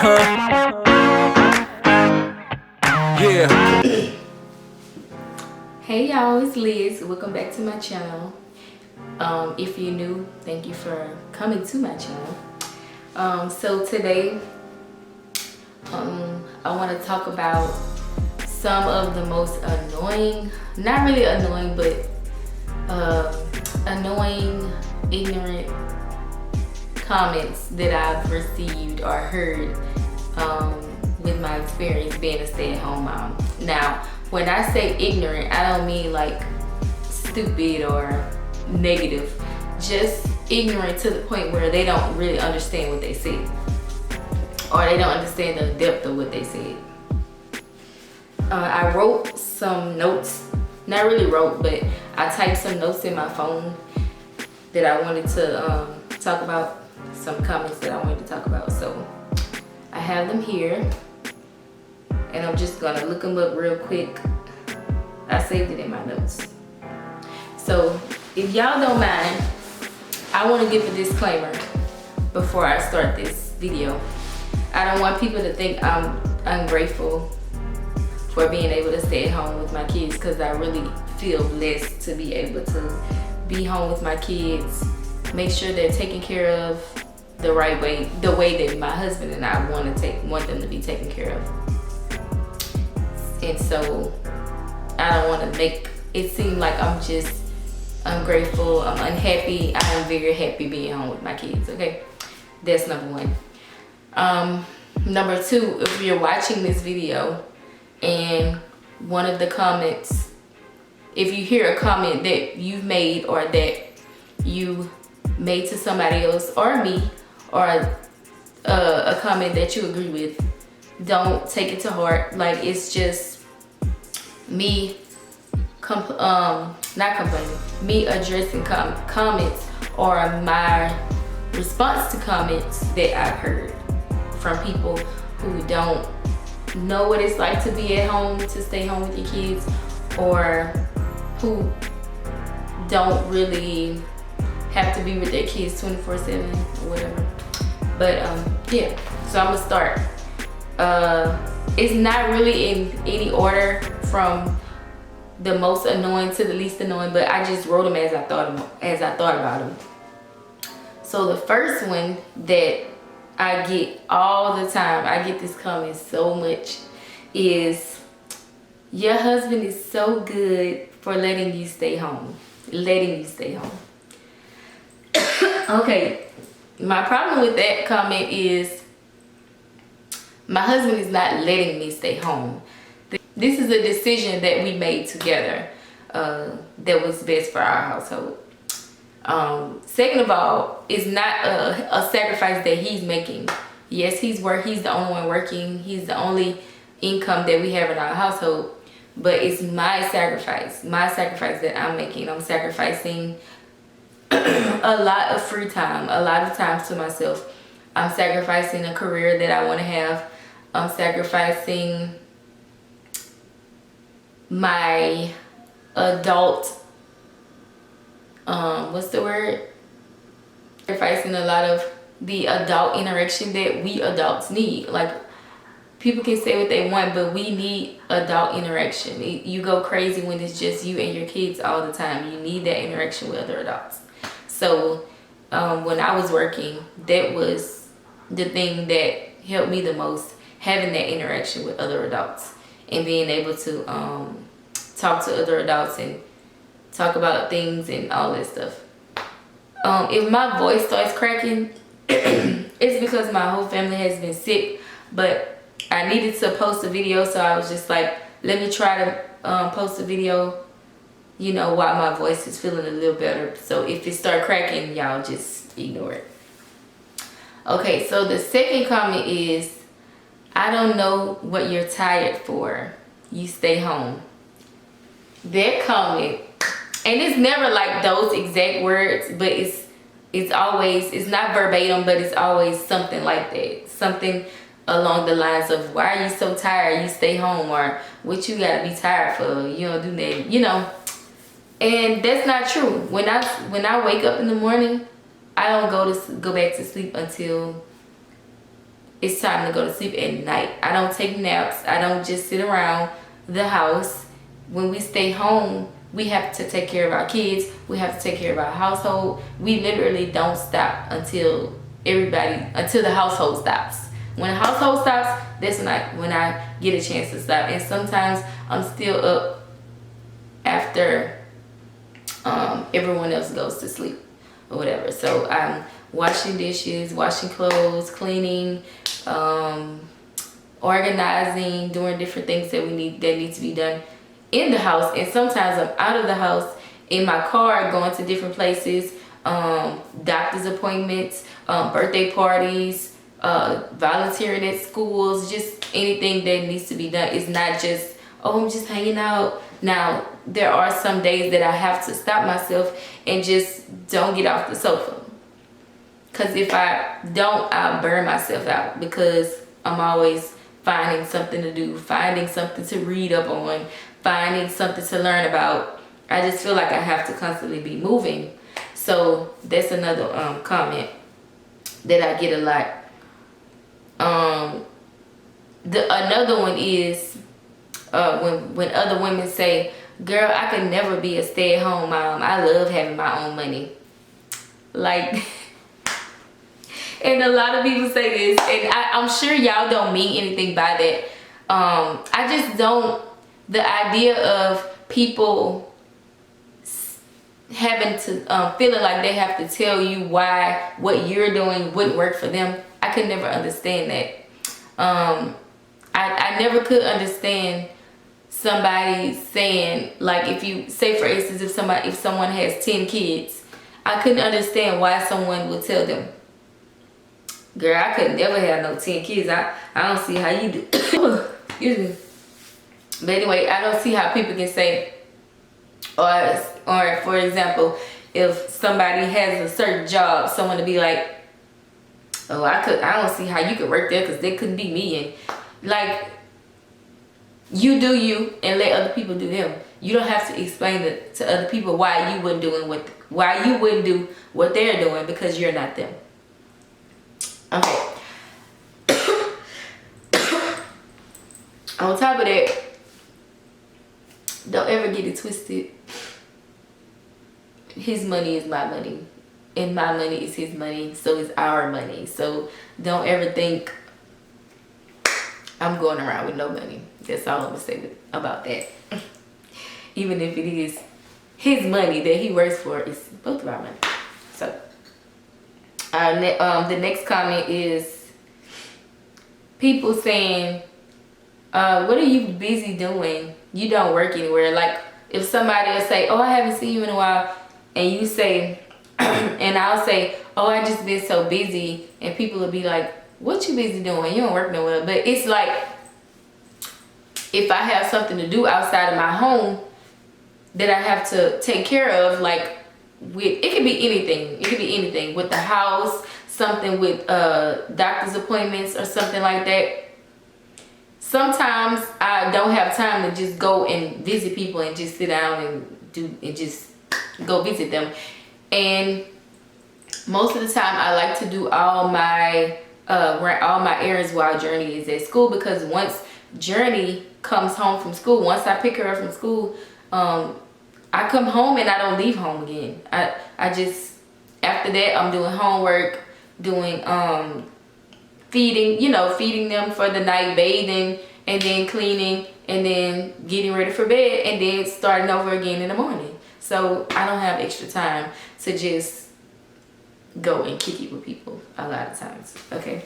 Yeah. Hey y'all, it's Liz. Welcome back to my channel. If you're new, thank you for coming to my channel. So today, I want to talk about some of the most annoying, not really annoying, but annoying, ignorant comments that I've received or heard with my experience being a stay-at-home mom. Now, when I say ignorant, I don't mean like stupid or negative, just ignorant to the point where they don't really understand what they said, or they don't understand the depth of what they said. I wrote some notes, not really wrote, but I typed some notes in my phone that I wanted to talk about, some comments that I wanted to talk about. So I have them here, and I'm just gonna look them up real quick. I saved it in my notes. So if y'all don't mind, I want to give a disclaimer before I start this video. I don't want people to think I'm ungrateful for being able to stay at home with my kids, because I really feel blessed to be able to be home with my kids, make sure they're taken care of the right way, the way that my husband and I want them to be taken care of. And so I don't want to make it seem like I'm just ungrateful, I'm unhappy. I am very happy being home with my kids, okay? That's number one. Number two, if you're watching this video and one of the comments, if you hear a comment that you've made or that you made to somebody else or me, or a comment that you agree with, don't take it to heart. Like, it's just me not complaining, me addressing comments or my response to comments that I've heard from people who don't know what it's like to be at home, to stay home with your kids, or who don't really have to be with their kids 24/7 or whatever. But yeah, so I'm gonna start. It's not really in any order from the most annoying to the least annoying, but I just wrote them as I thought about them. So the first one that I get all the time, I get this comment so much, is, your husband is so good for letting you stay home. Okay, my problem with that comment is, my husband is not letting me stay home. This is a decision that we made together that was best for our household. Second of all, it's not a sacrifice that he's making. Yes, he's the only one working. He's the only income that we have in our household. But it's my sacrifice that I'm making. I'm sacrificing a lot of free time, a lot of time to myself. I'm sacrificing a career that I want to have. I'm sacrificing my adult, sacrificing a lot of the adult interaction that we adults need. Like, people can say what they want, but we need adult interaction. You go crazy when it's just you and your kids all the time. You need that interaction with other adults. So when I was working, that was the thing that helped me the most, having that interaction with other adults and being able to talk to other adults and talk about things and all that stuff. If my voice starts cracking, it's because my whole family has been sick, but I needed to post a video, so I was just like, let me try to post a video, you know, while my voice is feeling a little better. So if it start cracking, y'all just ignore it. Okay, so the second comment is, I don't know what you're tired for. You stay home. That comment, and it's never like those exact words, but it's always, it's not verbatim, but it's always something like that. Something along the lines of, why are you so tired? You stay home, or what you gotta be tired for? You don't do that, you know. And that's not true. When I wake up in the morning, I don't go back to sleep until it's time to go to sleep at night. I don't take naps. I don't just sit around the house. When we stay home, we have to take care of our kids. We have to take care of our household. We literally don't stop until the household stops. When the household stops, that's when I get a chance to stop. And sometimes I'm still up after everyone else goes to sleep or whatever. So I'm washing dishes, washing clothes, cleaning, organizing, doing different things that need to be done in the house. And sometimes I'm out of the house in my car going to different places, doctor's appointments, birthday parties, volunteering at schools, just anything that needs to be done. It's not just, oh, I'm just hanging out. Now, there are some days that I have to stop myself and just don't get off the sofa. Because if I don't, I'll burn myself out, because I'm always finding something to do, finding something to read up on, finding something to learn about. I just feel like I have to constantly be moving. So that's another comment that I get a lot. Another one is when other women say, girl, I could never be a stay-at-home mom. I love having my own money. Like, and a lot of people say this, and I'm sure y'all don't mean anything by that. I just don't, the idea of people having to, feeling like they have to tell you why what you're doing wouldn't work for them. I could never understand that. I never could understand somebody saying, like, if you say, for instance, if someone has 10 kids, I couldn't understand why someone would tell them, girl, I could never have no 10 kids. I don't see how you do. Excuse me. But anyway, I don't see how people can say, or for example, if somebody has a certain job, someone to be like, oh, I don't see how you could work there, because they couldn't be me. And like, you do you and let other people do them. You don't have to explain to other people why you wouldn't do what they're doing, because you're not them. Okay. On top of that, don't ever get it twisted. His money is my money, and my money is his money, so it's our money. So don't ever think I'm going around with no money. That's all I'm gonna say about that. Even if it is his money that he works for, it's both of our money. So the next comment is people saying, what are you busy doing? You don't work anywhere. Like, if somebody will say, oh, I haven't seen you in a while, and you say, and I'll say, oh, I just been so busy, and people will be like, what you busy doing? You don't work nowhere. But it's like, if I have something to do outside of my home that I have to take care of, like, it could be anything. It could be anything with the house, something with doctor's appointments or something like that. Sometimes I don't have time to just go and visit people and just sit down and just go visit them. And most of the time I like to do all my errands while Journey is at school, because once Journey comes home from school, once I pick her up from school, I come home and I don't leave home again. I just, after that, I'm doing homework, doing feeding them for the night, bathing, and then cleaning, and then getting ready for bed, and then starting over again in the morning. So I don't have extra time to just go and kick it with people a lot of times. Okay.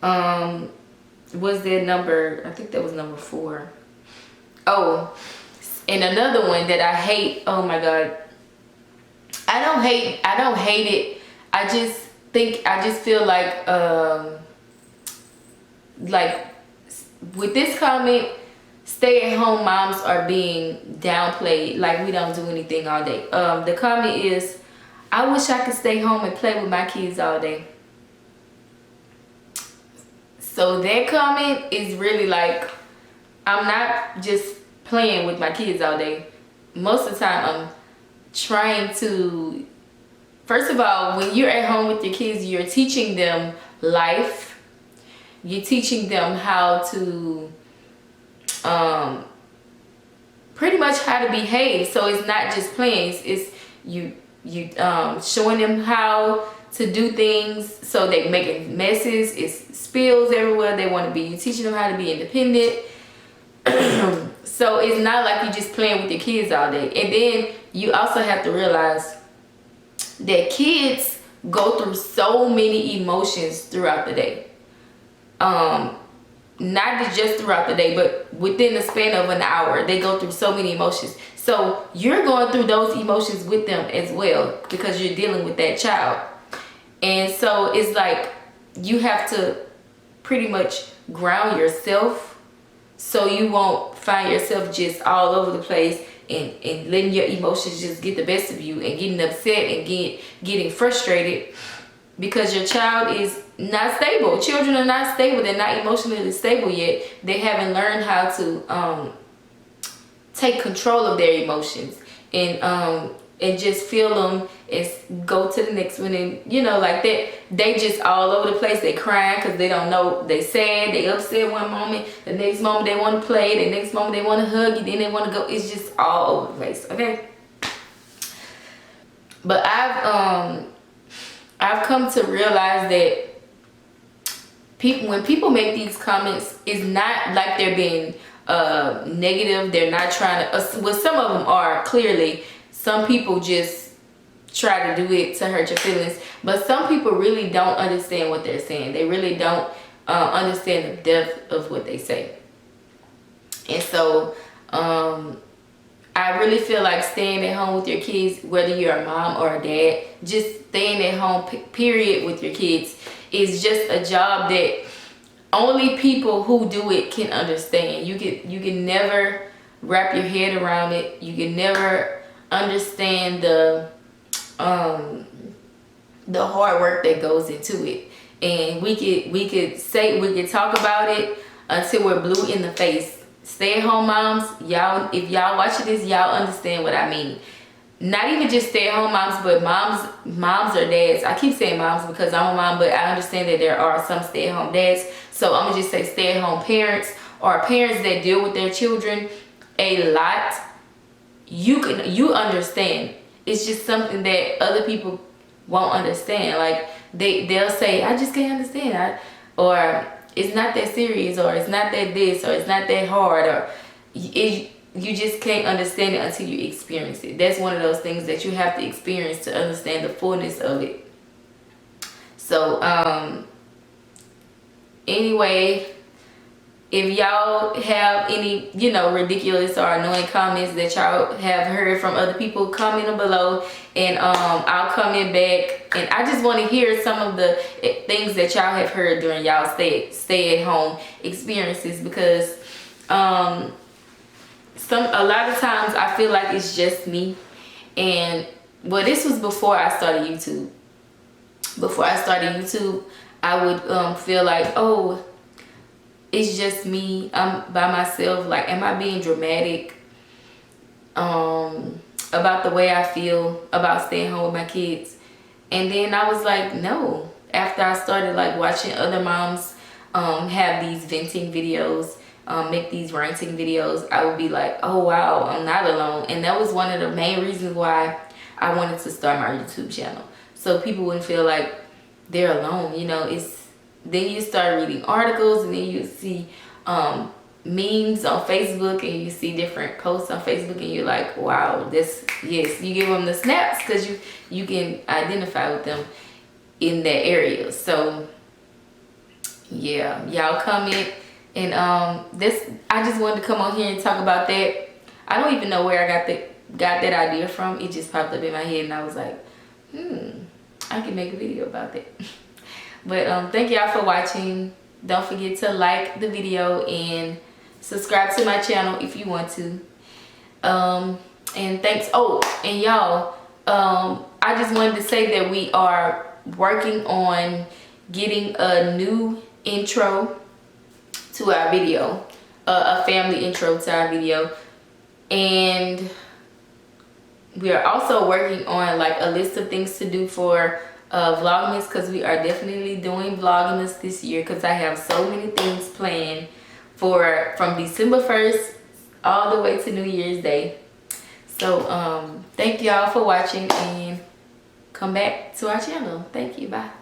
Was there number, I think that was number 4. Oh, and another one that I hate, oh my God. I don't hate it. I just feel like with this comment, stay-at-home moms are being downplayed, like we don't do anything all day. The comment is, I wish I could stay home and play with my kids all day. So that comment is really like, I'm not just playing with my kids all day. Most of the time I'm trying to, first of all, when you're at home with your kids, you're teaching them life, you're teaching them how to pretty much how to behave. So it's not just playing, it's you showing them how to do things, so they're making messes, it's spills everywhere they want to be. You're teaching them how to be independent. So it's not like you're just playing with your kids all day. And then you also have to realize that kids go through so many emotions throughout the day. Not just throughout the day, but within the span of an hour, they go through so many emotions. So you're going through those emotions with them as well, because you're dealing with that child. And so it's like you have to pretty much ground yourself, so you won't find yourself just all over the place and letting your emotions just get the best of you and getting upset and getting frustrated because your child is not stable. Children are not stable. They're not emotionally stable yet. They haven't learned how to take control of their emotions and just feel them and go to the next one. And you know, like that, they just all over the place. They crying because they don't know. They sad, they upset one moment, the next moment they want to play, the next moment they want to hug you, then they want to go. It's just all over the place. Okay. But I've come to realize that when people make these comments, it's not like they're being negative. They're not trying to, well, some of them are clearly. Some people just try to do it to hurt your feelings, but some people really don't understand what they're saying. They really don't understand the depth of what they say. And so I really feel like staying at home with your kids, whether you're a mom or a dad, just staying at home period with your kids is just a job that only people who do it can understand. You can never wrap your head around it. You can never understand the hard work that goes into it. And we could talk about it until we're blue in the face. Stay at home moms, y'all, if y'all watching this, y'all understand what I mean. Not even just stay at home moms, but moms or dads. I keep saying moms because I'm a mom, but I understand that there are some stay at home dads. So I'm gonna just say stay at home parents, or parents that deal with their children a lot. You understand. It's just something that other people won't understand. Like they'll say, I just can't understand, or it's not that serious, or it's not that this, or it's not that hard, or you just can't understand it until you experience it. That's one of those things that you have to experience to understand the fullness of it. So anyway, if y'all have any, ridiculous or annoying comments that y'all have heard from other people, comment them below, and I'll comment back. And I just want to hear some of the things that y'all have heard during y'all stay at home experiences, because a lot of times I feel like it's just me. And well, this was before I started YouTube. Before I started YouTube, I would feel like, oh, it's just me, I'm by myself. Like, am I being dramatic about the way I feel about staying home with my kids? And then I was like, no. After I started like watching other moms have these venting videos, make these ranting videos, I would be like, oh wow, I'm not alone. And that was one of the main reasons why I wanted to start my YouTube channel, so people wouldn't feel like they're alone. Then you start reading articles, and then you see memes on Facebook, and you see different posts on Facebook, and you're like, wow, yes, you give them the snaps because you can identify with them in that area. So yeah, y'all comment. And I just wanted to come on here and talk about that. I don't even know where I got that idea from. It just popped up in my head, and I was like, I can make a video about that. But thank y'all for watching. Don't forget to like the video and subscribe to my channel if you want to. And thanks. Oh, and y'all, I just wanted to say that we are working on getting a new intro to our video, a family intro to our video. And we are also working on like a list of things to do for Vlogmas, because we are definitely doing Vlogmas this year, because I have so many things planned for from December 1st all the way to New Year's Day. So thank y'all for watching, and come back to our channel. Thank you. Bye.